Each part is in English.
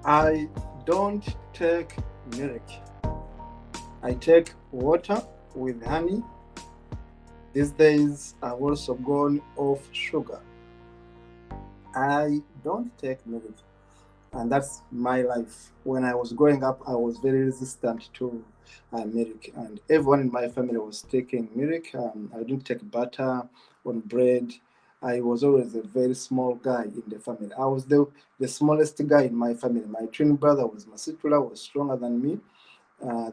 I don't take milk. I take water with honey. These days, I've also gone off sugar. I don't take milk, and that's my life. When I was growing up, I was very resistant to milk, and everyone in my family was taking milk. I didn't take butter on bread. I was always a very small guy in the family. I was the smallest guy in my family. My twin brother was Masitula, was stronger than me.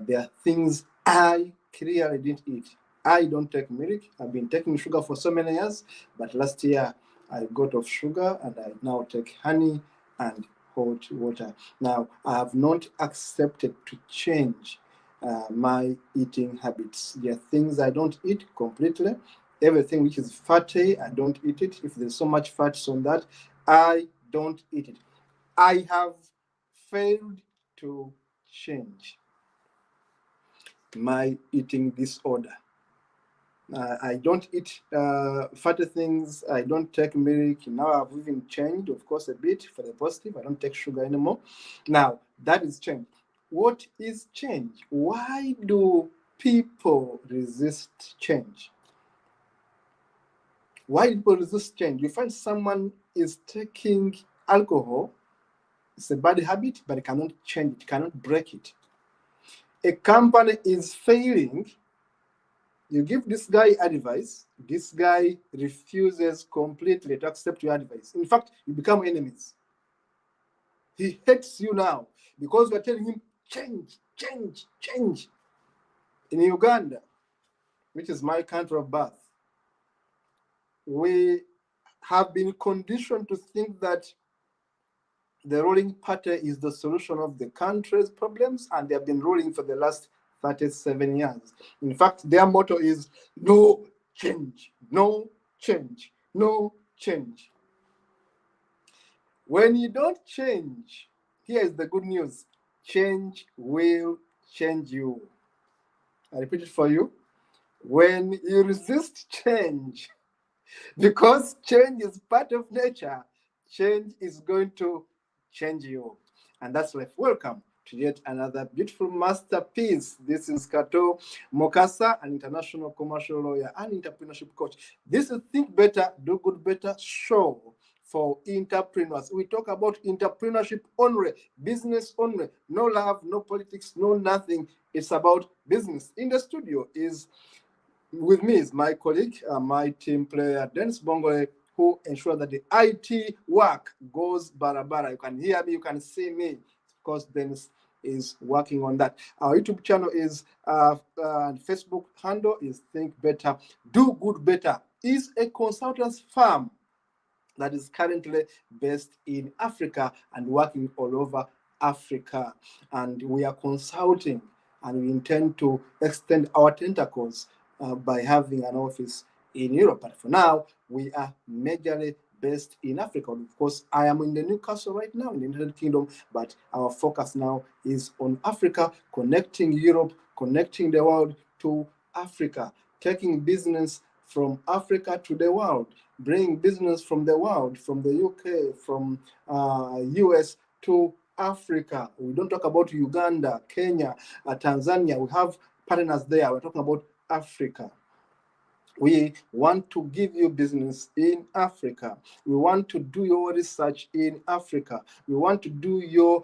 There are things I clearly didn't eat. I don't take milk. I've been taking sugar for so many years, but last year I got off sugar and I now take honey and hot water. Now, I have not accepted to change my eating habits. There are things I don't eat completely. Everything which is fatty, I don't eat it. If there's so much fats on that, I don't eat it. I have failed to change my eating disorder. I don't eat fatty things. I don't take milk. Now I've even changed, of course, a bit for the positive. I don't take sugar anymore. Now that is change. What is change? Why do people resist change? Why do people resist change? You find someone is taking alcohol. It's a bad habit, but it cannot change it, cannot break it. A company is failing. You give this guy advice, this guy refuses completely to accept your advice. In fact, you become enemies. He hates you now because you're telling him, change, change, change. In Uganda, which is my country of birth, we have been conditioned to think that the ruling party is the solution of the country's problems, and they have been ruling for the last 37 years. In fact, their motto is no change, no change, no change. When you don't change, here is the good news: change will change you. I repeat it for you. When you resist change, because change is part of nature, change is going to change you. And that's life. Welcome to yet another beautiful masterpiece. This is Kato Mokasa, an international commercial lawyer and entrepreneurship coach. This is Think Better, Do Good Better show for entrepreneurs. We talk about entrepreneurship only, business only, no love, no politics, no nothing. It's about business. In the studio is with me is my colleague, my team player, Dennis Bongole, who ensures that the IT work goes barabara. You can hear me, you can see me, because Dennis is working on that. Our YouTube channel is, Facebook handle is Think Better, Do Good Better. Is a consultants firm that is currently based in Africa and working all over Africa. And we are consulting and we intend to extend our tentacles by having an office in Europe. But for now, we are majorly based in Africa. Of course, I am in the Newcastle right now in the United Kingdom, but our focus now is on Africa, connecting Europe, connecting the world to Africa, taking business from Africa to the world, bring business from the world, from the UK, from US to Africa. We don't talk about Uganda, Kenya, Tanzania. We have partners there. We're talking about Africa. We want to give you business in Africa. We want to do your research in Africa. We want to do your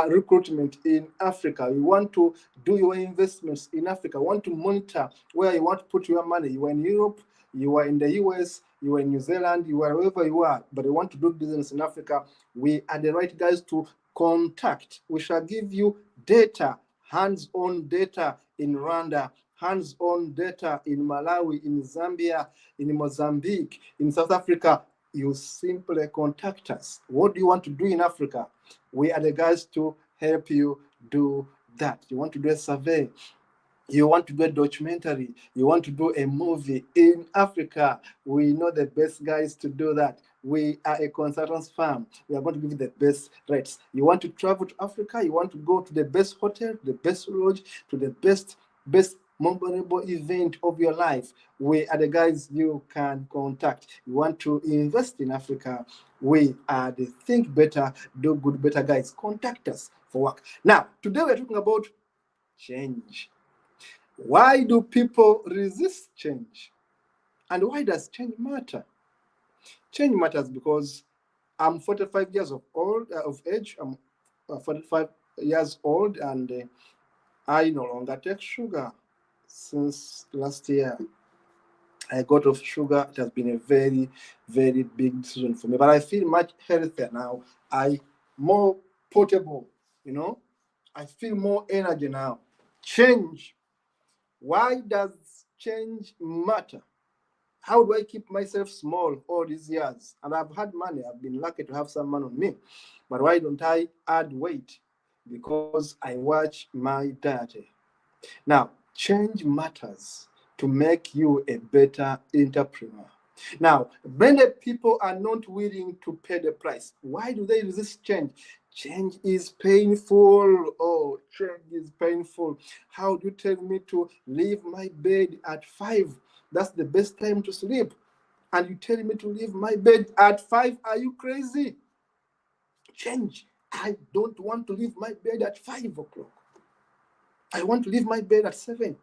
recruitment in Africa. We want to do your investments in Africa. We want to monitor where you want to put your money. You are in Europe, you are in the US, you are in New Zealand, you are wherever you are, but you want to do business in Africa. We are the right guys to contact. We shall give you data, hands-on data in Rwanda, hands-on data in Malawi, in Zambia, in Mozambique, in South Africa. You simply contact us. What do you want to do in Africa? We are the guys to help you do that. You want to do a survey, you want to do a documentary, you want to do a movie in Africa, we know the best guys to do that. We are a consultants firm. We are going to give you the best rates. You want to travel to Africa, you want to go to the best hotel, the best lodge, to the best memorable event of your life, we are the guys you can contact. You want to invest in Africa, we are the Think Better, Do Good Better guys. Contact us for work. Now, today we're talking about change. Why do people resist change? And why does change matter? Change matters because I'm 45 years of age. I'm 45 years old, and I no longer take sugar. Since last year, I got off sugar. It has been a very, very big decision for me. But I feel much healthier now. I more portable, you know. I feel more energy now. Change. Why does change matter? How do I keep myself small all these years? And I've had money. I've been lucky to have some money on me. But why don't I add weight? Because I watch my diet. Now, change matters to make you a better entrepreneur. Now, many people are not willing to pay the price. Why do they resist change? Change is painful. Oh, change is painful. How do you tell me to leave my bed at 5? That's the best time to sleep. And you tell me to leave my bed at 5? Are you crazy? Change. I don't want to leave my bed at 5 o'clock. I want to leave my bed at 7.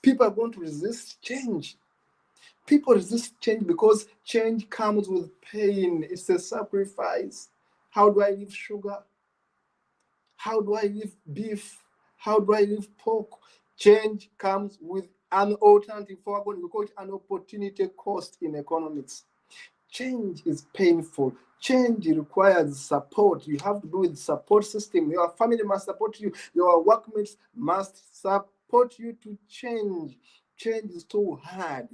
People are going to resist change. People resist change because change comes with pain. It's a sacrifice. How do I leave sugar? How do I leave beef? How do I leave pork? Change comes with an alternative for we call it an opportunity cost in economics. Change is painful. Change requires support. You have to do with support system. Your family must support you. Your workmates must support you to change. Change is too hard.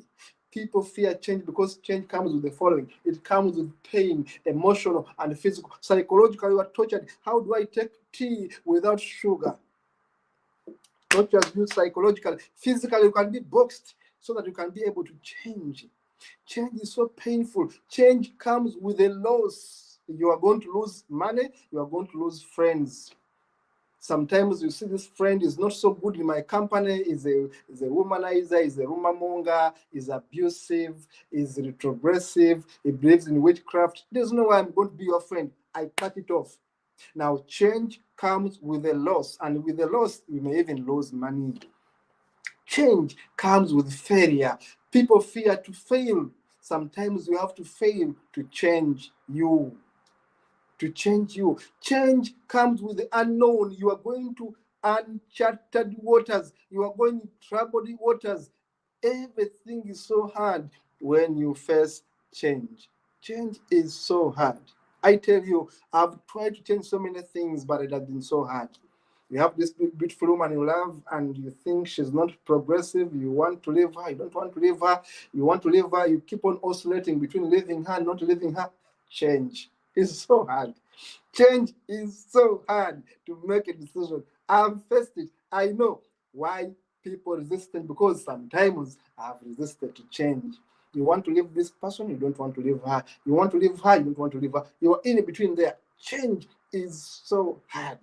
People fear change because change comes with the following. It comes with pain, emotional and physical. Psychologically, you are tortured. How do I take tea without sugar? Not just you psychologically. Physically, you can be boxed so that you can be able to change. Change is so painful. Change comes with a loss. You are going to lose money. You are going to lose friends. Sometimes you see this friend is not so good in my company, is a womanizer, is a rumor monger, is abusive, is retrogressive, he believes in witchcraft. There's no way I'm going to be your friend. I cut it off. Now, change comes with a loss, and with a loss, you may even lose money. Change comes with failure. People fear to fail. Sometimes you have to fail to change you. To change you. Change comes with the unknown. You are going to uncharted waters. You are going to troubled waters. Everything is so hard when you face change. Change is so hard. I tell you, I've tried to change so many things, but it has been so hard. You have this beautiful woman you love, and you think she's not progressive. You want to leave her. You don't want to leave her. You want to leave her. You keep on oscillating between leaving her and not leaving her. Change is so hard. Change is so hard to make a decision. I've faced it. I know why people resist it, because sometimes I've resisted to change. You want to leave this person, you don't want to leave her. You want to leave her, you don't want to leave her. You are in between there. Change is so hard.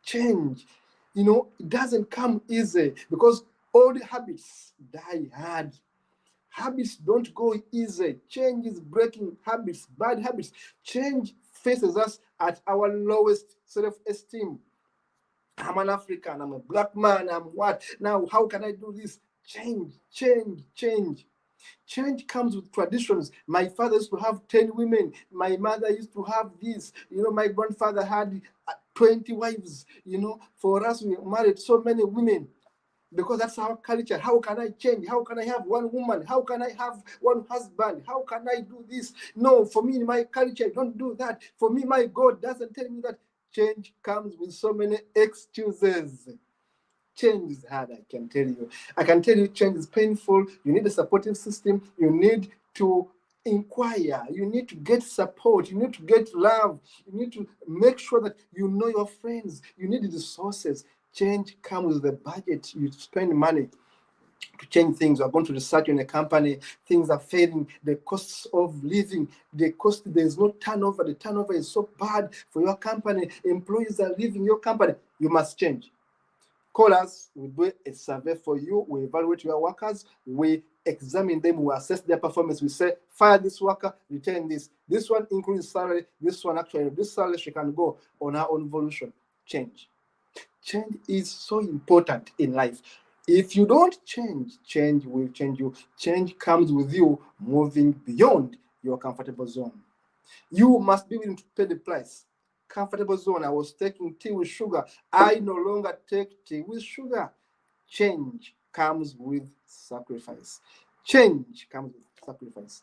Change, it doesn't come easy, because all the habits die hard. Habits don't go easy. Change is breaking habits, bad habits. Change faces us at our lowest self-esteem. I'm an African, I'm a black man, I'm what? Now, how can I do this? Change. Change comes with traditions. My father used to have 10 women. My mother used to have this. My grandfather had 20 wives. For us, we married so many women because that's our culture. How can I change? How can I have one woman? How can I have one husband? How can I do this? No, for me, in my culture, don't do that. For me, my God doesn't tell me that. Change comes with so many excuses. Change is hard, I can tell you. I can tell you change is painful. You need a supportive system. You need to inquire. You need to get support. You need to get love. You need to make sure that you know your friends. You need the resources. Change comes with a budget. You spend money to change things. You are going to research in a company. Things are failing. The costs of living, there's no turnover. The turnover is so bad for your company. Employees are leaving your company. You must change. Call us, we do a survey for you, we evaluate your workers, we examine them, we assess their performance, we say, fire this worker, retain this. This one increase salary, this one actually, this salary, she can go on her own evolution. Change. Change is so important in life. If you don't change, change will change you. Change comes with you moving beyond your comfortable zone. You must be willing to pay the price. Comfortable zone. I was taking tea with sugar. I no longer take tea with sugar. Change comes with sacrifice. Change comes with sacrifice.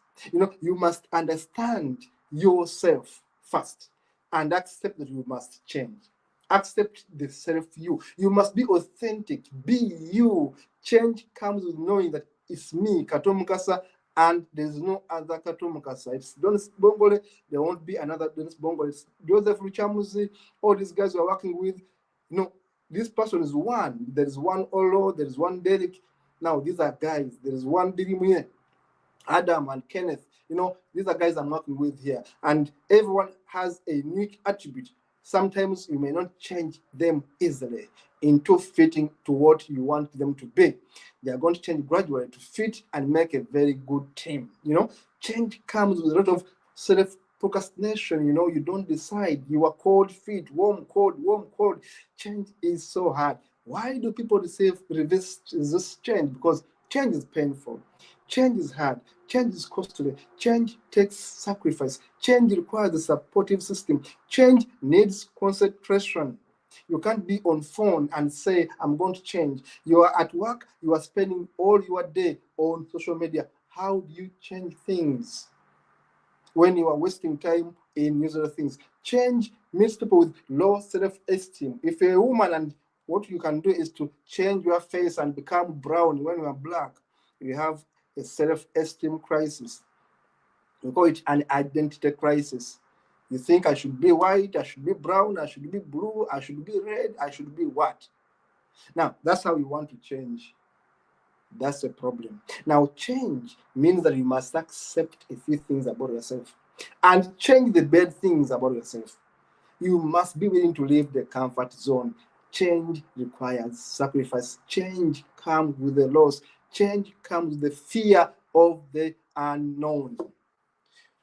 You must understand yourself first and accept that you must change. Accept the self you. You must be authentic. Be you. Change comes with knowing that it's me, Kato Mukasa, and there's no other Kato Mukasa. It's Donis Bongole, there won't be another Donis Bongole. It's Joseph Richamuzi, all these guys you are working with. This person is one. There is one Olo, there is one Derek. Now, these are guys. There is one Dirimuye, Adam and Kenneth. These are guys I'm working with here. And everyone has a unique attribute. Sometimes you may not change them easily into fitting to what you want them to be. They are going to change gradually to fit and make a very good team. Change comes with a lot of self-procrastination. You don't decide. You are cold feet, warm, cold, warm, cold. Change is so hard. Why do people resist this change? Because change is painful. Change is hard. Change is costly. Change takes sacrifice. Change requires a supportive system. Change needs concentration. You can't be on phone and say, I'm going to change. You are at work. You are spending all your day on social media. How do you change things when you are wasting time in usual things? Change means people with low self-esteem. If you're a woman and what you can do is to change your face and become brown when you are black, you have a self-esteem crisis. We call it an identity crisis. You think I should be white, I should be brown, I should be blue, I should be red, I should be what? Now, that's how you want to change. That's a problem. Now, change means that you must accept a few things about yourself and change the bad things about yourself. You must be willing to leave the comfort zone. Change requires sacrifice. Change comes with the loss. Change comes with the fear of the unknown.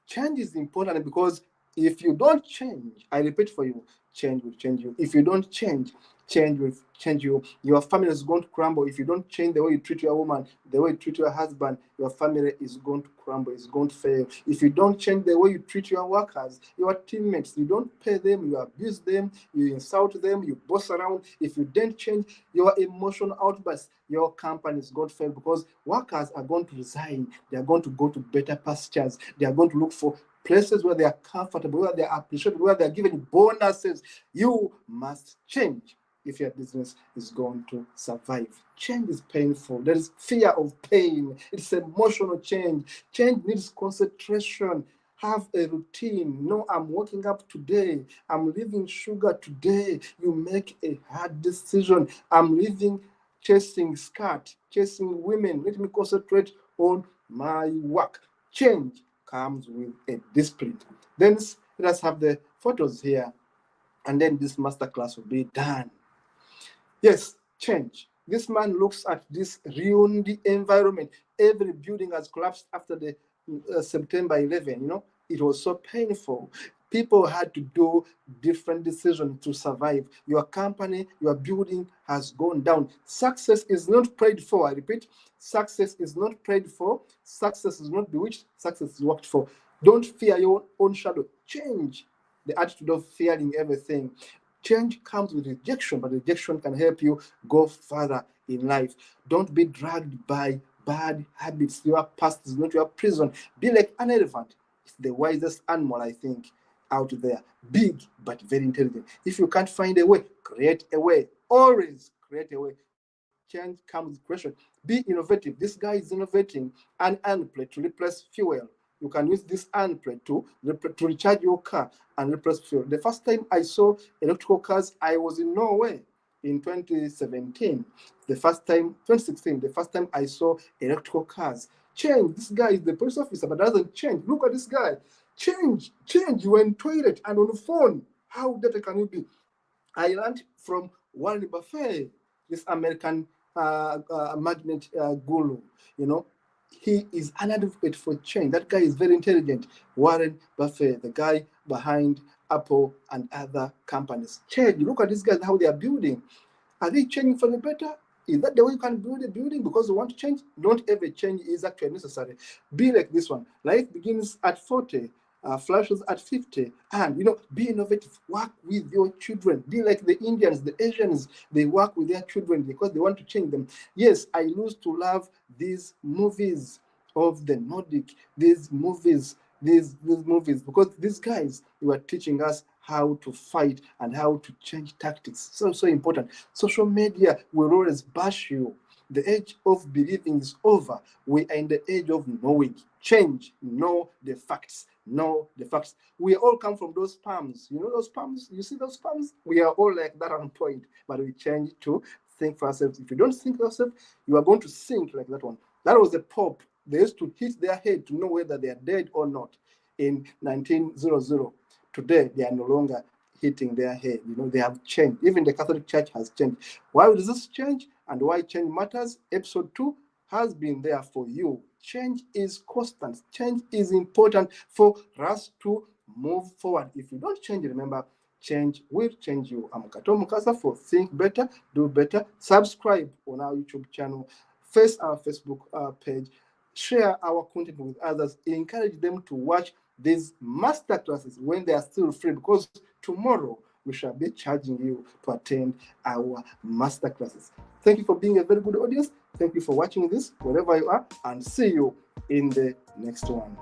Change is important because if you don't change, I repeat for you, change will change you. If you don't change, change will change you. Your family is going to crumble. If you don't change the way you treat your woman, the way you treat your husband, your family is going to crumble, it's going to fail. If you don't change the way you treat your workers, your teammates, you don't pay them, you abuse them, you insult them, you boss around. If you don't change your emotional outbursts, your company is going to fail because workers are going to resign. They are going to go to better pastures. They are going to look for places where they are comfortable, where they are appreciated, where they are given bonuses. You must change if your business is going to survive. Change is painful. There is fear of pain. It's emotional change. Change needs concentration. Have a routine. No, I'm waking up today. I'm leaving sugar today. You make a hard decision. I'm leaving chasing skirt, chasing women. Let me concentrate on my work. Change comes with a discipline. Then let us have the photos here, and then this masterclass will be done. Yes, change. This man looks at this ruined environment. Every building has collapsed after the September 11. It was so painful. People had to do different decisions to survive. Your company, your building has gone down. Success is not prayed for. I repeat, success is not prayed for. Success is not bewitched. Success is worked for. Don't fear your own shadow. Change the attitude of fearing everything. Change comes with rejection, but rejection can help you go further in life. Don't be dragged by bad habits. Your past is not your prison. Be like an elephant. It's the wisest animal, I think, out there. Big, but very intelligent. If you can't find a way, create a way. Always create a way. Change comes with question. Be innovative. This guy is innovating an iron plate to replace fuel. You can use this iron plate to recharge your car and replace fuel. The first time I saw electrical cars, I was in Norway in 2017. 2016, the first time I saw electrical cars. Change. This guy is the police officer, but doesn't change. Look at this guy. Change. You were in toilet and on the phone. How dirty can you be? I learned from Warren Buffett. this American magnate guru, you know, he is an advocate for change. That guy is very intelligent. Warren Buffett, the guy behind Apple and other companies. Change. Look at these guys, how they are building. Are they changing for the better? Is that the way you can build a building because you want to change? Not every change is actually necessary. Be like this one. Life begins at 40, flashes at 50. And, you know, be innovative. Work with your children. Be like the Indians, the Asians. They work with their children because they want to change them. Yes, I used to love these movies of the Nordic, these movies, these movies, because these guys, they were teaching us how to fight and how to change tactics. So important. Social media will always bash you. The age of believing is over. We are in the age of knowing. Change. Know the facts. Know the facts. We all come from those palms. You know those palms? You see those palms? We are all like that on point, but we change to think for ourselves. If you don't think for yourself, you are going to sink like that one. That was the Pope. They used to hit their head to know whether they are dead or not in 1900. Today, they are no longer hitting their head. You know, they have changed. Even the Catholic Church has changed. Why does this change and why change matters? Episode 2 has been there for you. Change is constant. Change is important for us to move forward. If you don't change, remember, change will change you. I'm Kato Mukasa for Think Better, Do Better. Subscribe on our YouTube channel, face our Facebook page, share our content with others, encourage them to watch these master classes when they are still free, because tomorrow we shall be charging you to attend our master classes. Thank you for being a very good audience. Thank you for watching this wherever you are, and see you in the next one.